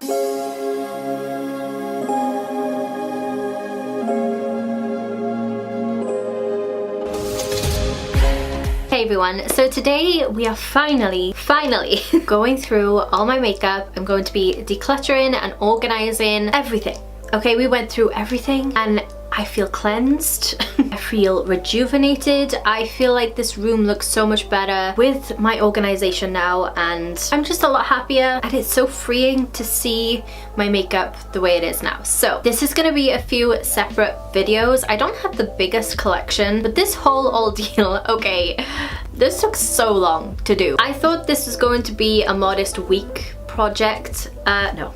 Hey everyone, so today we are finally going through all my makeup. I'm going to be decluttering and organizing everything. Okay, we went through everything and I feel cleansed. I feel rejuvenated. I feel like this room looks so much better with my organization now, and I'm just a lot happier, and it's so freeing to see my makeup the way it is now. So this is gonna be a few separate videos. I don't have the biggest collection, but this whole ordeal, okay, this took so long to do. I thought this was going to be a modest week project. No.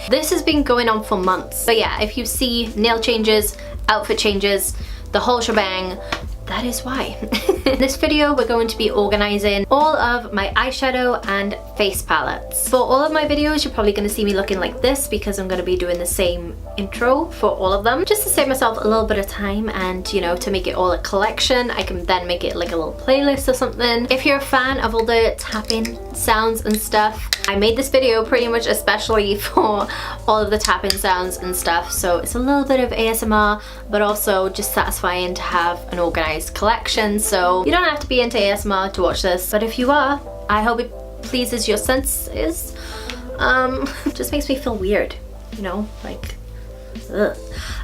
This has been going on for months. But yeah, if you see nail changes, outfit changes, the whole shebang, that is why. In this video, we're going to be organizing all of my eyeshadow and face palettes. For all of my videos, you're probably going to see me looking like this because I'm going to be doing the same intro for all of them, just to save myself a little bit of time, and you know, to make it all a collection. I can then make it like a little playlist or something. If you're a fan of all the tapping sounds and stuff, I made this video pretty much especially for all of the tapping sounds and stuff, so it's a little bit of ASMR, but also just satisfying to have an organized collection. So you don't have to be into ASMR to watch this, but if you are, I hope it pleases your senses. It just makes me feel weird, you know, like, ugh.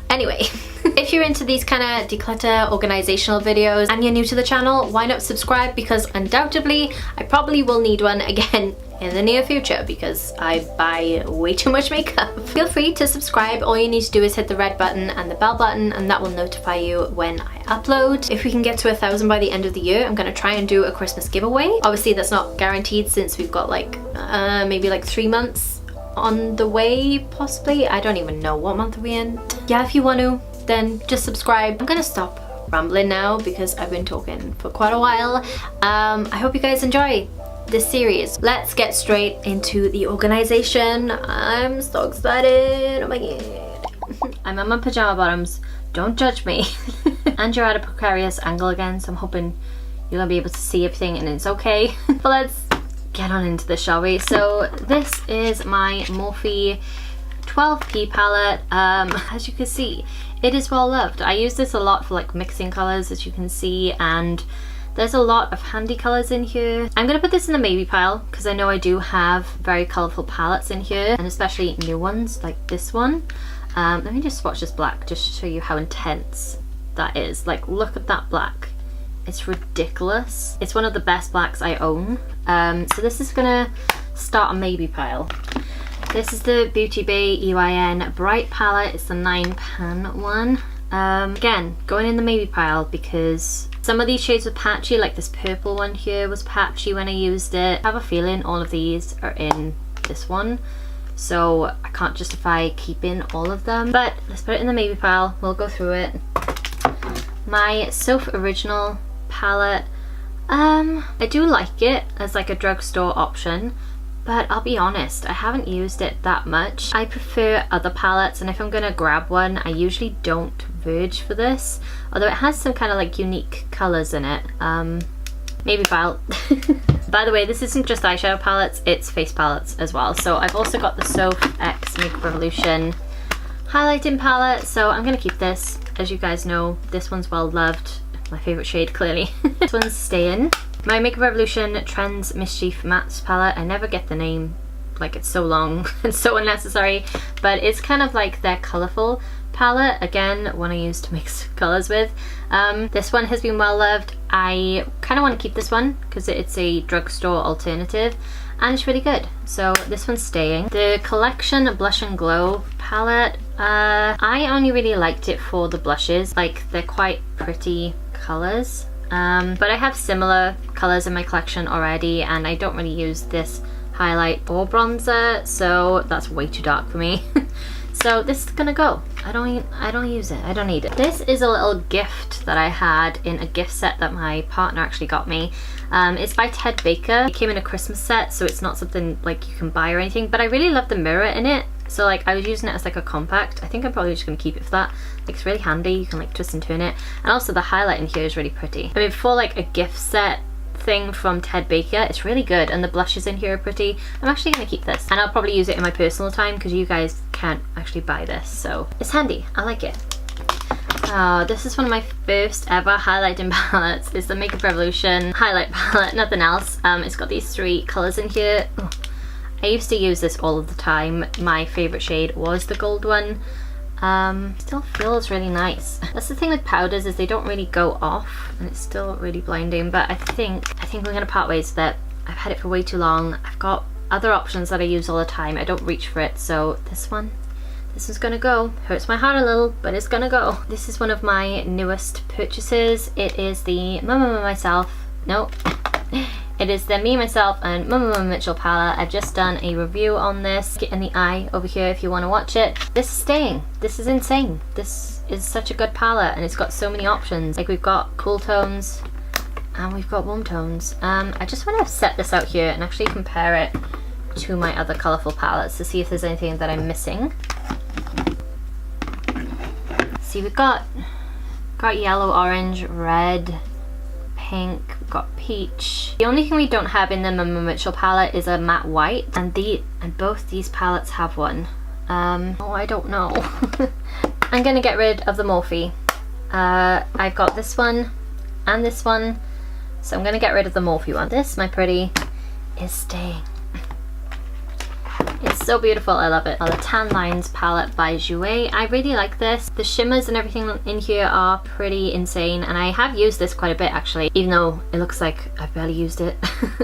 Anyway, if you're into these kind of declutter organizational videos and you're new to the channel, why not subscribe? Because undoubtedly I probably will need one again in the near future because I buy way too much makeup. Feel free to subscribe. All you need to do is hit the red button and the bell button, and that will notify you when I upload. If we can get to 1,000 by the end of the year, I'm gonna try and do a Christmas giveaway. Obviously that's not guaranteed since we've got like maybe like 3 months on the way, possibly. I don't even know what month are we in. Yeah, if you want to, then just subscribe. I'm gonna stop rambling now because I've been talking for quite a while. I hope you guys enjoy this series. Let's get straight into the organization. I'm so excited. Oh my god. I'm in my pajama bottoms. Don't judge me. And you're at a precarious angle again, so I'm hoping you're gonna be able to see everything and it's okay. But let's get on into this, shall we? So this is my Morphe 12p palette. As you can see, it is well loved. I use this a lot for like mixing colors, as you can see, and there's a lot of handy colors in here. I'm gonna put this in the maybe pile because I know I do have very colorful palettes in here, and especially new ones like this one. Let me just swatch this black just to show you how intense that is. Like, look at that black. It's ridiculous. It's one of the best blacks I own. So this is gonna start a maybe pile. This is the Beauty Bay EYN Bright palette. It's the 9-pan one. Again, going in the maybe pile because some of these shades were patchy, like this purple one here was patchy when I used it. I have a feeling all of these are in this one, so I can't justify keeping all of them. But let's put it in the maybe pile. We'll go through it. My Soph Original palette. I do like it as like a drugstore option, but I'll be honest, I haven't used it that much. I prefer other palettes, and if I'm gonna grab one, I usually don't verge for this, although it has some kind of like unique colors in it. Maybe pile. By the way, this isn't just eyeshadow palettes, it's face palettes as well. So I've also got the Soph X Makeup Revolution highlighting palette, so I'm gonna keep this. As you guys know, this one's well loved. My favorite shade, clearly. This one's staying. My Makeup Revolution Trends Mischief Mattes palette. I never get the name, like it's so long and so unnecessary, but it's kind of like their colourful palette. Again, one I use to mix colours with. This one has been well loved. I kind of want to keep this one because it's a drugstore alternative and it's really good. So this one's staying. The Collection Blush and Glow palette. I only really liked it for the blushes. Like, they're quite pretty colours. But I have similar colours in my collection already, and I don't really use this highlight or bronzer, so that's way too dark for me. So this is gonna go. I don't use it. I don't need it. This is a little gift that I had in a gift set that my partner actually got me. It's by Ted Baker. It came in a Christmas set, so it's not something like you can buy or anything, but I really love the mirror in it. So like, I was using it as like a compact. I think I'm probably just gonna keep it for that. Like, it's really handy. You can like twist and turn it. And also the highlight in here is really pretty. I mean, for like a gift set thing from Ted Baker. It's really good, and the blushes in here are pretty. I'm actually gonna keep this, and I'll probably use it in my personal time because you guys can't actually buy this, so it's handy. I like it. This is one of my first ever highlighting palettes. It's the Makeup Revolution highlight palette, nothing else. It's got these 3 colours in here. Oh, I used to use this all of the time. My favourite shade was the gold one. Still feels really nice. That's the thing with powders, is they don't really go off, and it's still really blinding, but I think we're gonna part ways with it. I've had it for way too long. I've got other options that I use all the time. I don't reach for it, so this is gonna go. Hurts my heart a little, but it's gonna go. This is one of my newest purchases. It is the Mama Myself. Nope. It is the Me, Myself and Mama Mitchell palette. I've just done a review on this. Get in the eye over here if you want to watch it. This is staying. This is insane. This is such a good palette, and it's got so many options. Like, we've got cool tones and we've got warm tones. I just want to set this out here and actually compare it to my other colourful palettes to see if there's anything that I'm missing. See, we've got yellow, orange, red, pink, we've got peach. The only thing we don't have in the Mama Mitchell palette is a matte white, and both these palettes have one. Oh, I don't know. I'm gonna get rid of the Morphe. I've got this one and this one, so I'm gonna get rid of the Morphe one. This, my pretty, is staying. It's so beautiful, I love it. The Tan Lines palette by Jouer. I really like this. The shimmers and everything in here are pretty insane, and I have used this quite a bit actually, even though it looks like I've barely used it.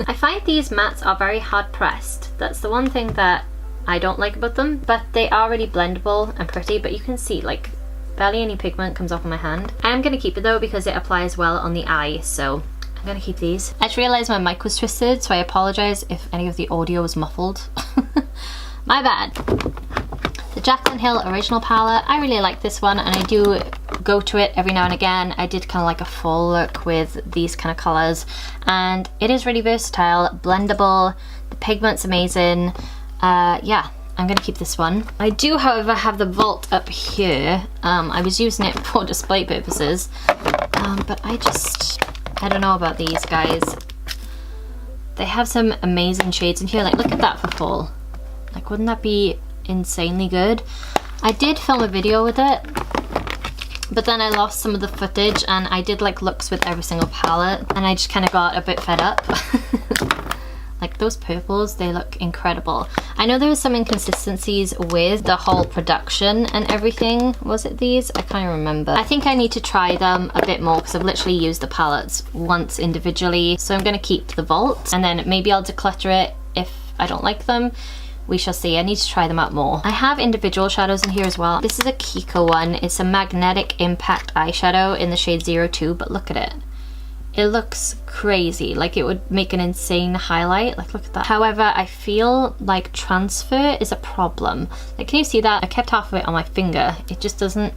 I find these mattes are very hard pressed. That's the one thing that I don't like about them, but they are really blendable and pretty, but you can see like barely any pigment comes off of my hand. I am going to keep it though because it applies well on the eye, so I'm gonna keep these. I just realised my mic was twisted, so I apologise if any of the audio was muffled. My bad. The Jaclyn Hill original palette. I really like this one, and I do go to it every now and again. I did kind of like a fall look with these kind of colours, and it is really versatile, blendable, the pigment's amazing. Yeah, I'm gonna keep this one. I do, however, have the Vault up here. I was using it for display purposes, but I don't know about these guys. They have some amazing shades in here. Like, look at that for fall. Like, wouldn't that be insanely good? I did film a video with it, but then I lost some of the footage, and I did like looks with every single palette, and I just kind of got a bit fed up. Like, those purples, they look incredible. I know there was some inconsistencies with the whole production and everything. Was it these? I can't remember. I think I need to try them a bit more because I've literally used the palettes once individually. So I'm gonna keep the Vault, and then maybe I'll declutter it if I don't like them. We shall see. I need to try them out more. I have individual shadows in here as well. This is a Kiko one. It's a Magnetic Impact eyeshadow in the shade 02, but look at it. It looks crazy. Like, it would make an insane highlight. Like, look at that. However, I feel like transfer is a problem. Like, can you see that? I kept half of it on my finger. It just doesn't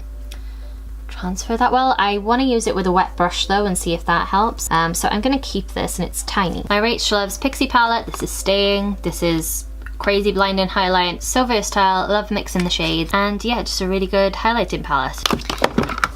transfer that well. I want to use it with a wet brush though and see if that helps. So I'm going to keep this, and it's tiny. My Rach Loves Pixie palette. This is staying. This is crazy blinding highlight. So versatile. Love mixing the shades. And yeah, just a really good highlighting palette.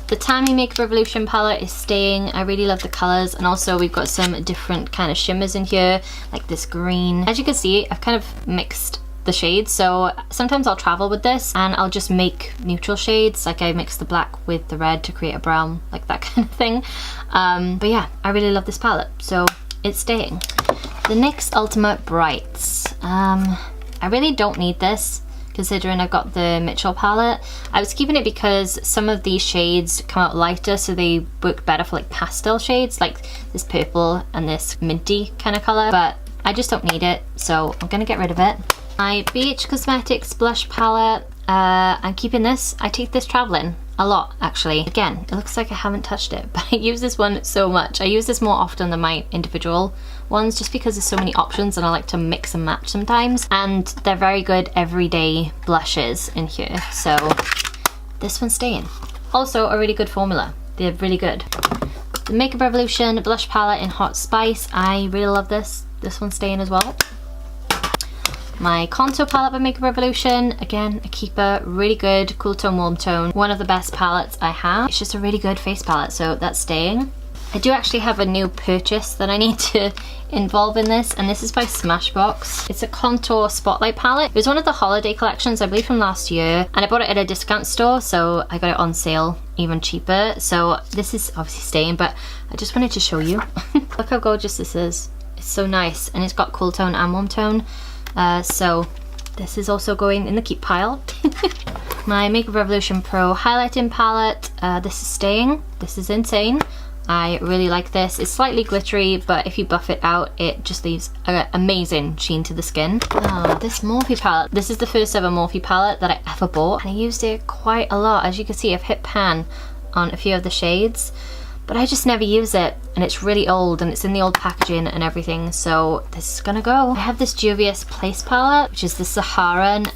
The Tammy Makeup Revolution palette is staying. I really love the colours, and also we've got some different kind of shimmers in here, like this green. As you can see, I've kind of mixed the shades, so sometimes I'll travel with this and I'll just make neutral shades, like I mix the black with the red to create a brown, like that kind of thing. But yeah, I really love this palette, so it's staying. The NYX Ultimate Brights. I really don't need this, considering I've got the Mitchell palette. I was keeping it because some of these shades come out lighter, so they work better for like pastel shades, like this purple and this minty kind of colour, but I just don't need it, so I'm gonna get rid of it. My BH Cosmetics blush palette, I'm keeping this. I take this travelling a lot, actually. Again, it looks like I haven't touched it, but I use this one so much. I use this more often than my individual ones just because there's so many options and I like to mix and match sometimes, and they're very good everyday blushes in here, so this one's staying. Also a really good formula. They're really good. The Makeup Revolution blush palette in Hot Spice. I really love this. This one's staying as well. My Contour palette by Makeup Revolution, again a keeper, really good, cool tone, warm tone, one of the best palettes I have. It's just a really good face palette, so that's staying. I do actually have a new purchase that I need to involve in this, and this is by Smashbox. It's a contour spotlight palette. It was one of the holiday collections, I believe from last year, and I bought it at a discount store, so I got it on sale even cheaper. So this is obviously staying, but I just wanted to show you. Look how gorgeous this is. It's so nice, and it's got cool tone and warm tone. So this is also going in the keep pile. My Makeup Revolution Pro highlighting palette. This is staying. This is insane. I really like this. It's slightly glittery, but if you buff it out, it just leaves an amazing sheen to the skin. Oh, this Morphe palette. This is the first ever Morphe palette that I ever bought, and I used it quite a lot. As you can see, I've hit pan on a few of the shades, but I just never use it, and it's really old, and it's in the old packaging and everything, so this is gonna go. I have this Juvia's Place palette, which is the Saharan.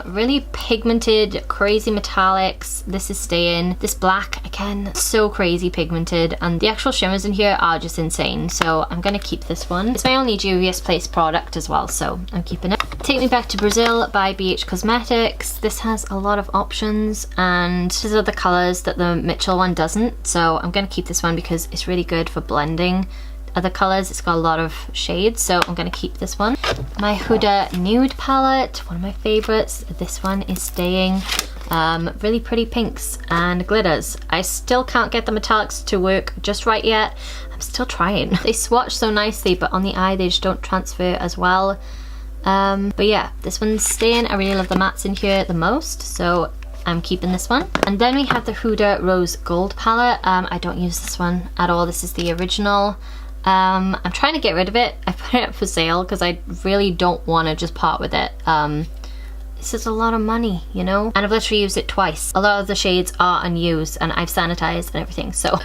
Really pigmented, crazy metallics. This is staying. This black, again, so crazy pigmented, and the actual shimmers in here are just insane, so I'm gonna keep this one. It's my only Juvia's Place product as well, so I'm keeping it. Take Me Back to Brazil by BH Cosmetics. This has a lot of options, and these are the colours that the Mitchell one doesn't, so I'm gonna keep this one because it's really good for blending other colours. It's got a lot of shades, so I'm gonna keep this one. My Huda Nude palette, one of my favourites. This one is staying. Really pretty pinks and glitters. I still can't get the metallics to work just right yet. I'm still trying. They swatch so nicely, but on the eye they just don't transfer as well. But yeah, this one's staying. I really love the mattes in here the most, so I'm keeping this one. And then we have the Huda Rose Gold palette. I don't use this one at all. This is the original. I'm trying to get rid of it. I put it up for sale because I really don't want to just part with it. This is a lot of money, you know? And I've literally used it twice. A lot of the shades are unused, and I've sanitized and everything, so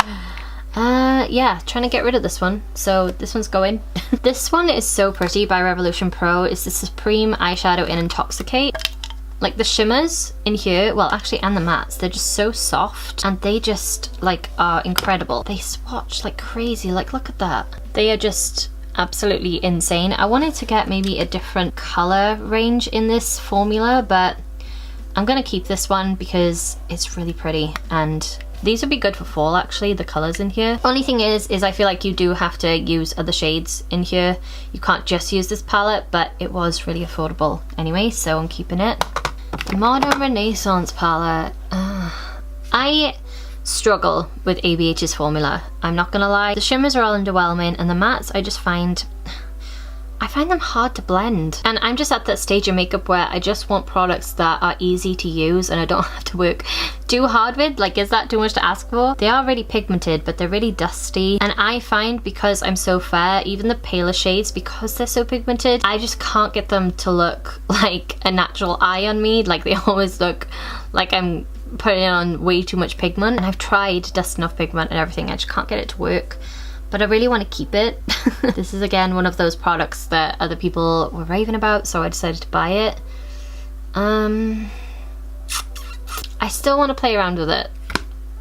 yeah, trying to get rid of this one. So this one's going. This one is so pretty by Revolution Pro. It's the Supreme Eyeshadow in Intoxicate. Like the shimmers in here, well actually, and the mattes, they're just so soft, and they just like are incredible. They swatch like crazy, like look at that. They are just absolutely insane. I wanted to get maybe a different color range in this formula, but I'm gonna keep this one because it's really pretty, and these would be good for fall actually, the colors in here. Only thing is I feel like you do have to use other shades in here. You can't just use this palette, but it was really affordable anyway, so I'm keeping it. Modern Renaissance palette. I struggle with ABH's formula, I'm not gonna lie. The shimmers are all underwhelming, and the mattes I just find them hard to blend. And I'm just at that stage of makeup where I just want products that are easy to use and I don't have to work too hard with. Like, is that too much to ask for? They are really pigmented, but they're really dusty. And I find because I'm so fair, even the paler shades, because they're so pigmented, I just can't get them to look like a natural eye on me. Like, they always look like I'm putting on way too much pigment. And I've tried dusting off pigment and everything, I just can't get it to work. But I really want to keep it. This is again one of those products that other people were raving about, so I decided to buy it. I still want to play around with it,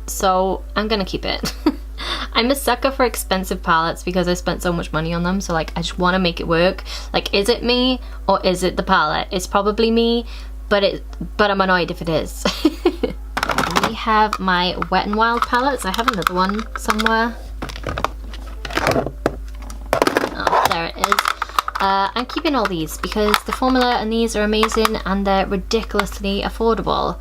so I'm gonna keep it. I'm a sucker for expensive palettes because I spent so much money on them, so like I just want to make it work. Like, is it me or is it the palette? It's probably me, but I'm annoyed if it is. We have my Wet n Wild palettes. I have another one somewhere. Oh, there it is. I'm keeping all these because the formula and these are amazing and they're ridiculously affordable.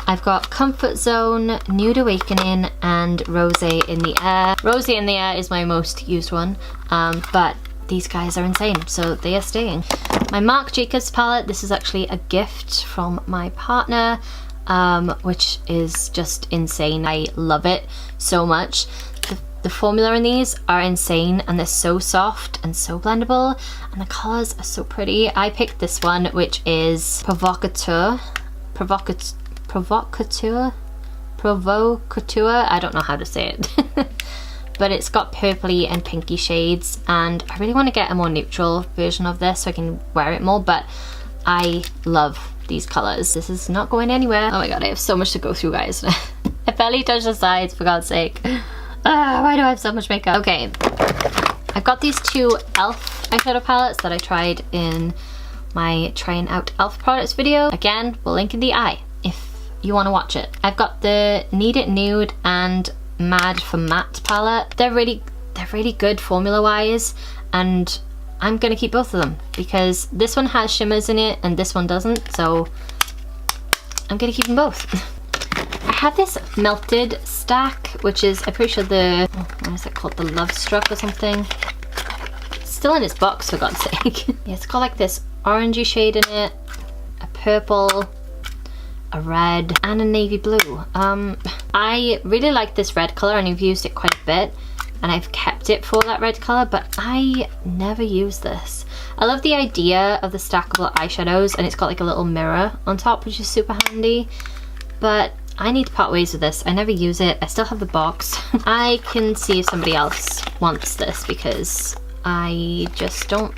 I've got Comfort Zone, Nude Awakening, and Rosé in the Air. Rosé in the Air is my most used one, but these guys are insane, so they are staying. My Marc Jacobs palette, this is actually a gift from my partner, which is just insane. I love it so much. The formula in these are insane, and they're so soft and so blendable, and the colors are so pretty. I picked this one, which is Provocateur. I don't know how to say it. But it's got purpley and pinky shades, and I really want to get a more neutral version of this so I can wear it more, but I love these colors. This is not going anywhere. Oh my god, I have so much to go through, guys. I barely touched the sides, for God's sake. Why do I have so much makeup? Okay, I've got these two e.l.f. eyeshadow palettes that I tried in my trying out e.l.f. products video. Again, we'll link in the eye if you want to watch it. I've got the Need It Nude and Mad for Matte palette. They're really good formula wise, and I'm gonna keep both of them because this one has shimmers in it and this one doesn't, so I'm gonna keep them both. I have this melted stack, which is, I'm pretty sure what is it called? The Love Struck or something. It's still in its box, for God's sake. Yeah, it's got like this orangey shade in it, a purple, a red, and a navy blue. I really like this red colour and I've used it quite a bit, and I've kept it for that red colour, but I never use this. I love the idea of the stackable eyeshadows, and it's got like a little mirror on top, which is super handy, but I need to part ways with this. I never use it. I still have the box. I can see if somebody else wants this because I just don't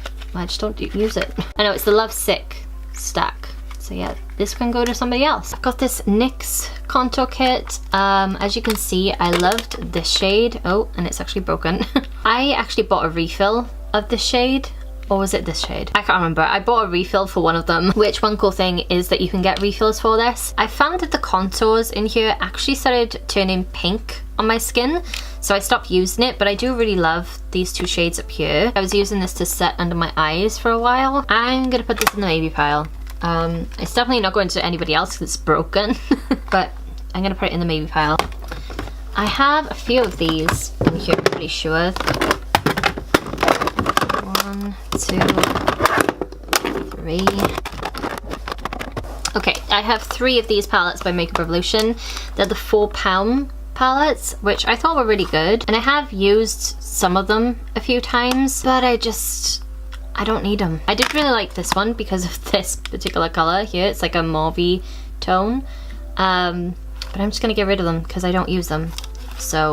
use it. I know it's the Love Sick stack. So yeah, this can go to somebody else. I've got this NYX contour kit. As you can see, I loved this shade. Oh, and it's actually broken. I actually bought a refill of this shade. Or was it this shade? I can't remember. I bought a refill for one of them, which one cool thing is that you can get refills for this. I found that the contours in here actually started turning pink on my skin, so I stopped using it, but I do really love these two shades up here. I was using this to set under my eyes for a while. I'm gonna put this in the maybe pile. It's definitely not going to anybody else because it's broken, but I'm gonna put it in the maybe pile. I have a few of these in here, I'm pretty sure. 1, 2, 3. Okay, I have 3 of these palettes by Makeup Revolution. They're the £4 palettes, which I thought were really good, and I have used some of them a few times, but I don't need them. I did really like this one because of this particular colour here. It's like a mauvey tone, but I'm just gonna get rid of them because I don't use them. So,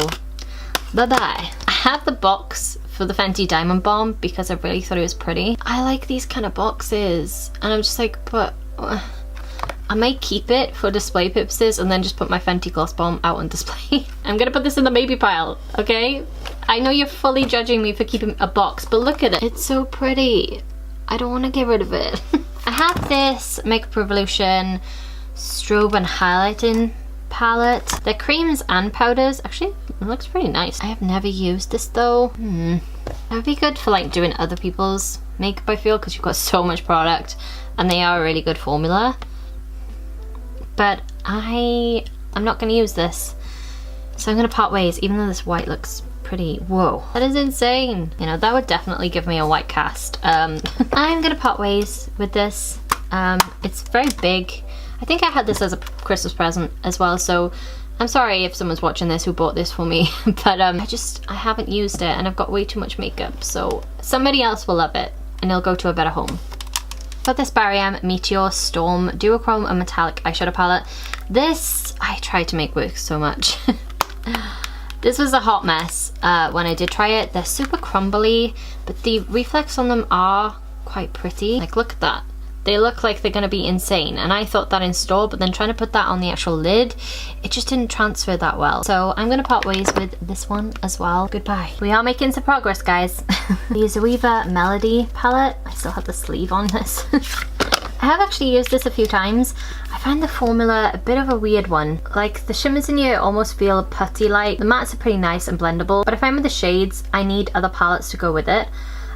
bye-bye. I have the box for the Fenty Diamond Bomb because I really thought it was pretty. I like these kind of boxes, and I'm just like, but I might keep it for display purposes and then just put my Fenty Gloss Bomb out on display. I'm gonna put this in the maybe pile, okay? I know you're fully judging me for keeping a box, but look at it. It's so pretty. I don't want to get rid of it. I have this Makeup Revolution Strobe and Highlighting palette. They're creams and powders. Actually, it looks pretty nice. I have never used this though. That would be good for like doing other people's makeup, I feel, because you've got so much product and they are a really good formula. But I'm not going to use this. So I'm going to part ways, even though this white looks pretty. Whoa, that is insane. You know, that would definitely give me a white cast. I'm going to part ways with this. It's very big. I think I had this as a Christmas present as well, so I'm sorry if someone's watching this who bought this for me, but I haven't used it and I've got way too much makeup, so somebody else will love it and it'll go to a better home. Got this Barry M Meteor Storm Duochrome and Metallic Eyeshadow Palette. This, I tried to make work so much. This was a hot mess when I did try it. They're super crumbly, but the reflex on them are quite pretty. Like, look at that. They look like they're gonna be insane, and I thought that in store, but then trying to put that on the actual lid, it just didn't transfer that well. So I'm gonna part ways with this one as well. Goodbye. We are making some progress, guys. The Zoeva Melody palette. I still have the sleeve on this. I have actually used this a few times. I find the formula a bit of a weird one. Like, the shimmers in here almost feel putty-like. The mattes are pretty nice and blendable, but I find with the shades, I need other palettes to go with it.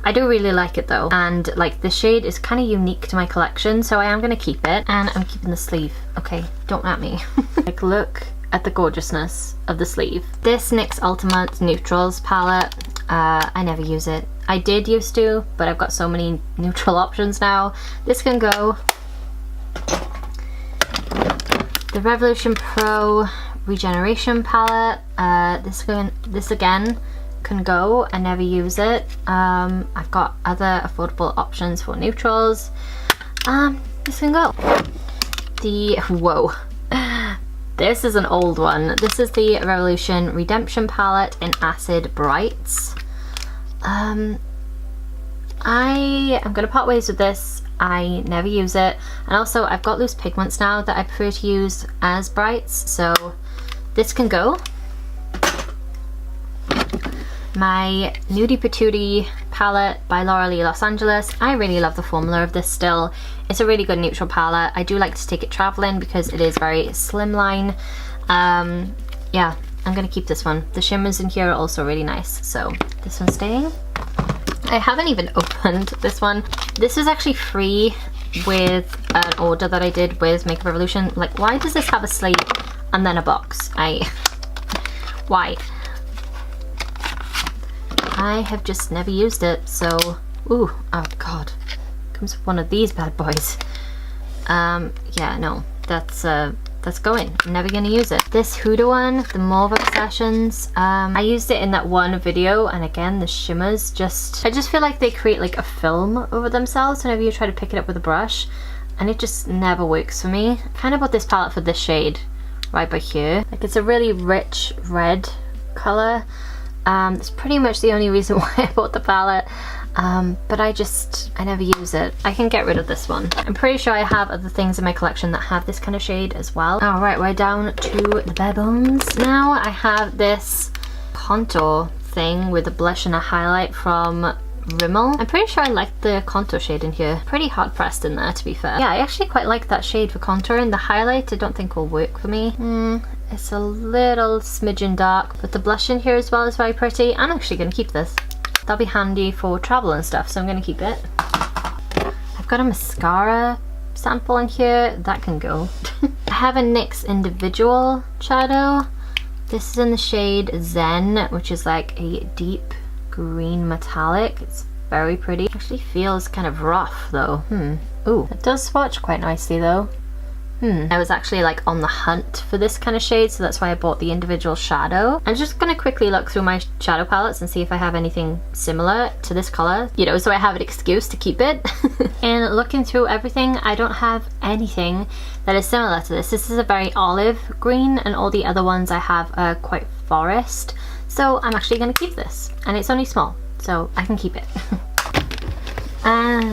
I do really like it though, and like the shade is kind of unique to my collection, so I am going to keep it, and I'm keeping the sleeve. Okay, don't at me. Like, look at the gorgeousness of the sleeve. This NYX Ultimate Neutrals palette, I never use it. I did used to, but I've got so many neutral options now. This can go. The Revolution Pro Regeneration palette, this again can go. I never use it. I've got other affordable options for neutrals. This can go. Whoa, this is an old one. This is the Revolution Redemption palette in Acid Brights. I am gonna part ways with this. I never use it, and also I've got loose pigments now that I prefer to use as brights, so this can go. My Nudie Patootie palette by Laura Lee Los Angeles. I really love the formula of this still. It's a really good neutral palette. I do like to take it traveling because it is very slimline. Yeah, I'm gonna keep this one. The shimmers in here are also really nice, so this one's staying. I haven't even opened this one. This is actually free with an order that I did with Makeup Revolution. Like, why does this have a slate and then a box? Why? I have just never used it, so, ooh, oh god. Comes with one of these bad boys. Yeah, no, that's going. I'm never gonna use it. This Huda one, the Mauve Obsessions, I used it in that one video, and again, the shimmers I just feel like they create like a film over themselves whenever you try to pick it up with a brush, and it just never works for me. I kind of bought this palette for this shade right by here. Like, it's a really rich red color. That's pretty much the only reason why I bought the palette. But I never use it. I can get rid of this one. I'm pretty sure I have other things in my collection that have this kind of shade as well. Alright, we're down to the bare bones. Now I have this contour thing with a blush and a highlight from Rimmel. I'm pretty sure I like the contour shade in here. Pretty hard pressed in there, to be fair. Yeah, I actually quite like that shade for contouring. The highlight I don't think will work for me. It's a little smidgen dark, but the blush in here as well is very pretty. I'm actually going to keep this. That'll be handy for travel and stuff, so I'm going to keep it. I've got a mascara sample in here. That can go. I have a NYX Individual shadow. This is in the shade Zen, which is like a deep green metallic. It's very pretty. Actually feels kind of rough though. Ooh, it does swatch quite nicely though. I was actually like on the hunt for this kind of shade, so that's why I bought the Individual shadow. I'm just gonna quickly look through my shadow palettes and see if I have anything similar to this color, you know, so I have an excuse to keep it. And looking through everything, I don't have anything that is similar to this. This is a very olive green, and all the other ones I have are quite forest. So I'm actually gonna keep this, and it's only small, so I can keep it. And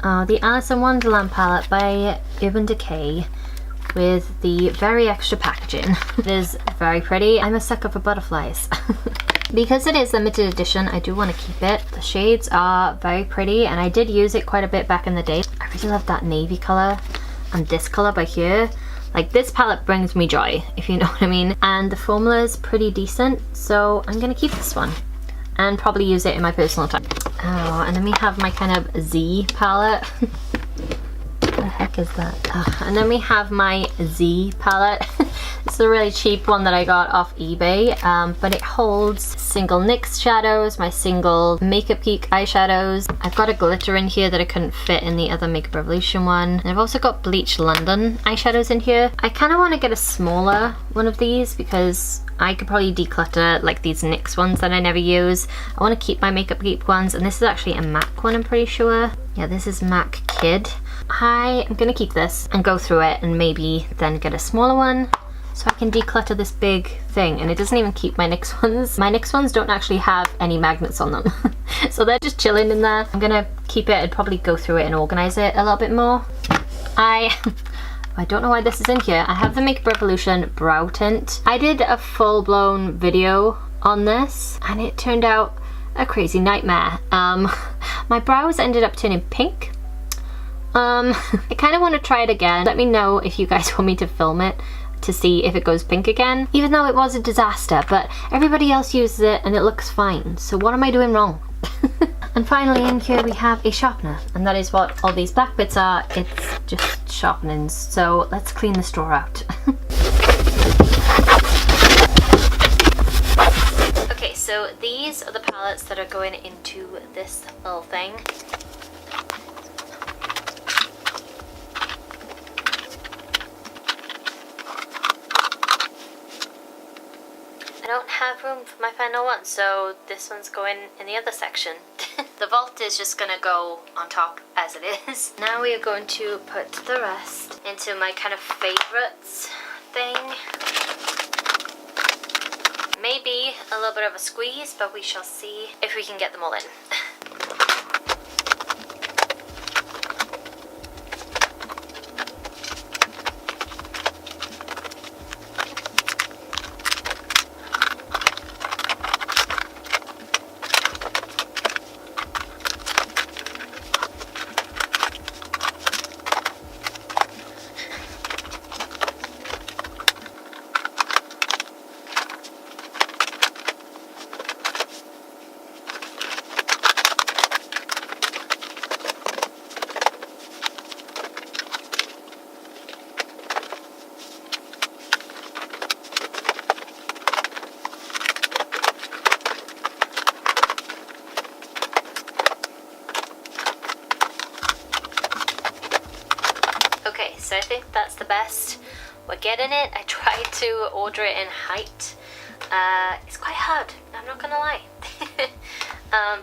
the Alice in Wonderland palette by Urban Decay with the very extra packaging. It is very pretty. I'm a sucker for butterflies. Because it is limited edition, I do want to keep it. The shades are very pretty, and I did use it quite a bit back in the day. I really love that navy color and this color by here. Like, this palette brings me joy, if you know what I mean. And the formula is pretty decent, so I'm gonna keep this one and probably use it in my personal time. Oh, and then we have my kind of Z palette. What the heck is that? Oh, and then we have my Z palette. It's a really cheap one that I got off eBay, but it holds single NYX shadows, my single Makeup Geek eyeshadows. I've got a glitter in here that I couldn't fit in the other Makeup Revolution one. And I've also got Bleach London eyeshadows in here. I kind of want to get a smaller one of these because I could probably declutter like these NYX ones that I never use. I want to keep my Makeup Geek ones, and this is actually a MAC one, I'm pretty sure. Yeah, this is MAC Kid. I am gonna keep this and go through it and maybe then get a smaller one so I can declutter this big thing. And it doesn't even keep my NYX ones. My NYX ones don't actually have any magnets on them. So they're just chilling in there. I'm gonna keep it and probably go through it and organize it a little bit more. I don't know why this is in here. I have the Makeup Revolution brow tint. I did a full-blown video on this and it turned out a crazy nightmare. My brows ended up turning pink. I kind of want to try it again. Let me know if you guys want me to film it to see if it goes pink again, even though it was a disaster, but everybody else uses it and it looks fine, so what am I doing wrong? And finally in here we have a sharpener, and that is what all these black bits are. It's just sharpenings, so let's clean the straw out. Okay, so these are the palettes that are going into this little thing. I don't have room for my final one, so this one's going in the other section. The vault is just gonna go on top as it is. Now we are going to put the rest into my kind of favorites thing. Maybe a little bit of a squeeze, but we shall see if we can get them all in. Okay, so I think that's the best. We're getting it. I tried to order it in height. It's quite hard, I'm not gonna lie.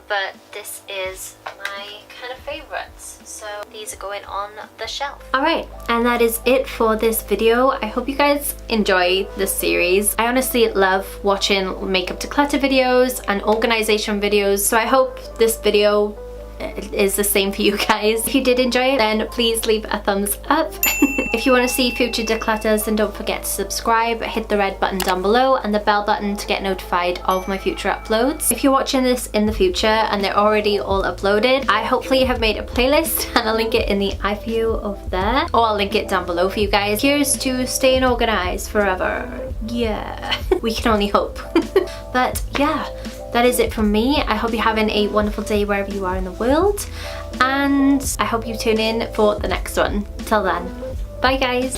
But this is my kind of favorites, so these are going on the shelf. Alright, and that is it for this video. I hope you guys enjoy this series. I honestly love watching makeup declutter videos and organization videos, so I hope this video is the same for you guys. If you did enjoy it, then please leave a thumbs up. If you want to see future declutters, then don't forget to subscribe, hit the red button down below and the bell button to get notified of my future uploads. If you're watching this in the future and they're already all uploaded, I hopefully have made a playlist and I'll link it in the eye view over there, or I'll link it down below for you guys. Here's to staying organized forever. Yeah, we can only hope. But yeah, that is it from me. I hope you're having a wonderful day wherever you are in the world, and I hope you tune in for the next one. Till then, bye guys.